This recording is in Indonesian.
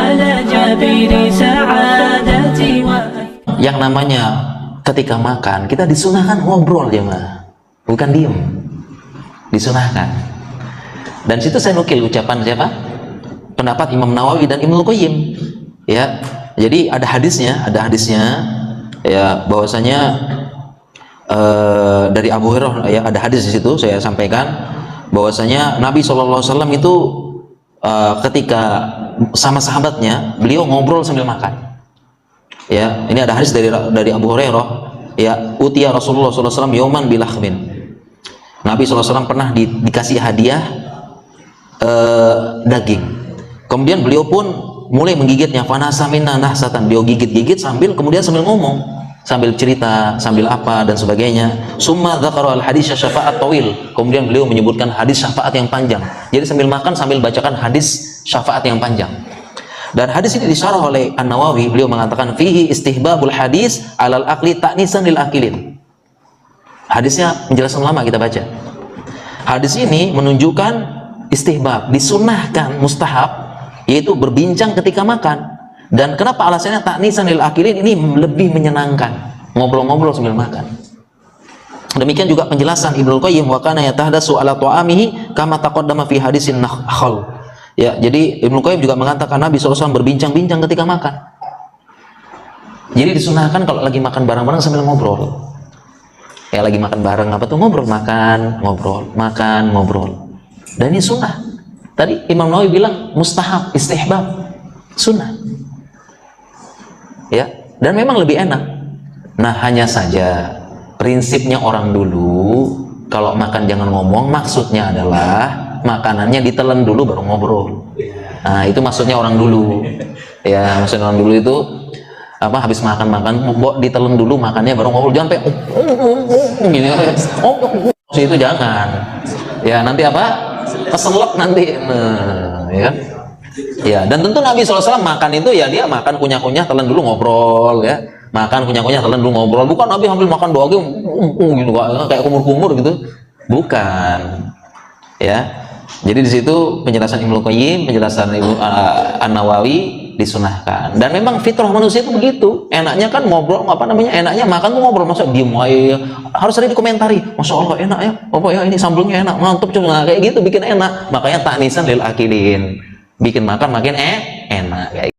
على جبين سعادتي. Yang namanya ketika makan kita disunahkan ngobrol jemaah, bukan diem, disunahkan. Dan situ saya nukil ucapan siapa? Pendapat Imam Nawawi dan Ibnu Qayyim. Ya, jadi ada hadisnya ya, bahwasanya dari Abu Hurairah ya, ada hadis di situ saya sampaikan bahwasanya Nabi SAW itu ketika sama sahabatnya beliau ngobrol sambil makan. Ya, ini ada hadis dari Abu Hurairah ya, utiya Rasulullah SAW yauman bilahmin. Nabi SAW pernah dikasih hadiah daging. Kemudian beliau pun mulai menggigitnya, fanasa minna nahsatan, beliau gigit-gigit sambil ngomong, sambil cerita, sambil apa dan sebagainya. Summa dzakara al-hadits syafa'at tawil. Kemudian beliau menyebutkan hadis syafaat yang panjang. Jadi sambil makan sambil bacakan hadis syafaat yang panjang. Dan hadis ini disyarah oleh An-Nawawi, beliau mengatakan fihi istihbabul hadis alal aqli ta'nisan lil akilin. Hadisnya penjelasan lama kita baca. Hadis ini menunjukkan istihbab, disunahkan, mustahab, yaitu berbincang ketika makan. Dan kenapa alasannya ta'nisan lil akilin, ini lebih menyenangkan, ngobrol-ngobrol sambil makan. Demikian juga penjelasan Ibnu Qayyim, wa kana yatahaddatsu ala ta'amihi kama taqaddama fi hadisin nakhal. Ya, jadi Ibnu Qayyim juga mengatakan Nabi SAW berbincang-bincang ketika makan. Jadi disunahkan kalau lagi makan bareng-bareng sambil ngobrol. Ya, lagi makan bareng apa tuh, ngobrol, makan, ngobrol. Dan ini sunnah. Tadi Imam Nawawi bilang mustahab, istihbab, sunnah. Ya, dan memang lebih enak. Nah, hanya saja prinsipnya orang dulu kalau makan jangan ngomong, maksudnya adalah makanannya ditelan dulu baru ngobrol. Nah, itu maksudnya orang dulu. Ya, maksudnya orang dulu itu apa, habis makan ditelan dulu makannya baru ngobrol. Jangan sampai gini. Itu jangan. Ya, nanti apa? Keselak nanti. Nah, ya. Ya, dan tentu Nabi SAW makan itu ya dia makan kunyah-kunyah telan dulu ngobrol ya. Makan kunyah-kunyah telan dulu ngobrol. Bukan Nabi ambil makan daging gitu kayak kumur-kumur gitu. Bukan. Ya. Jadi di situ penjelasan Ibnu Qayyim, penjelasan An-Nawawi disunahkan. Dan memang fitrah manusia itu begitu. Enaknya kan ngobrol, enaknya makan tuh ngobrol, masa diem aja. Harus ada dikomentari. Masya Allah enak ya. Apa ya ini sambelnya enak, mantap coba. Nah, kayak gitu bikin enak. Makanya ta'nisan lil akilin. Bikin makan makin enak kayak